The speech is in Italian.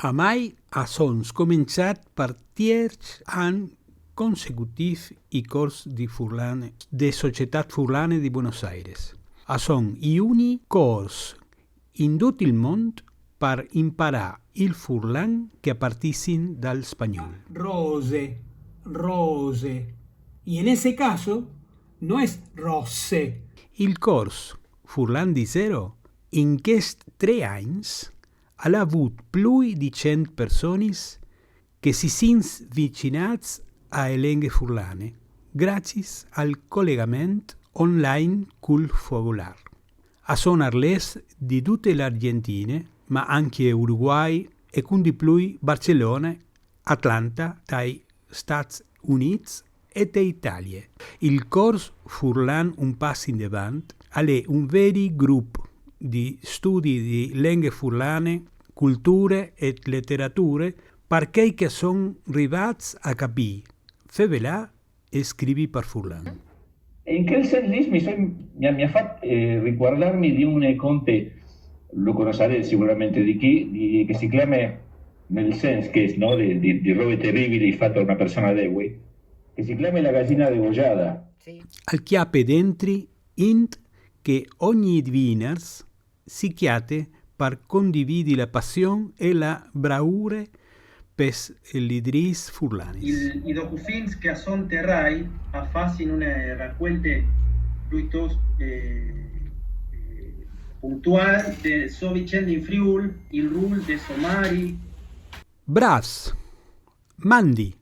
Amai a sons començat per tiers an consecutif i cors di Furlane, de Societat Furlane di Buenos Aires. A son i uni cors in tot il món per imparar il furlan che appartissin dal spagnol. Rose, rose. Y en ese caso no es rosse. Il cors Furlan di Zero in quest 3 anys ha avut plui di 100 persones che si sins vicinats a Elenghe Furlane, grazie al collegament online col fogular. A sonar les di tutte le Argentine, ma anche Uruguay e con di plui Barcellona, Atlanta, dai Stati Uniti e d'Italia. Il cors Furlan un passo in davanti è un vero gruppo di studi di lingue furlane, culture e letterature per quei che sono arrivati a capire, fevelà e scrivi per Furlan. In quel senso mi ha fatto riguardarmi di un conte, lo conoscerete sicuramente di chi, che si chiama nel senso che no, di robe terribili fatte a una persona debole, che si chiama La gallina degollada. Sì. Al chiappe dentri int che ogni viners si chiate per condividere la passione e la bravura per l'Idris Furlanis. I docufilms che sono terrai a fasi in una raccolte piuttosto puntuale de so vicende in Friul, il rul de Somari. Bravs! Mandi!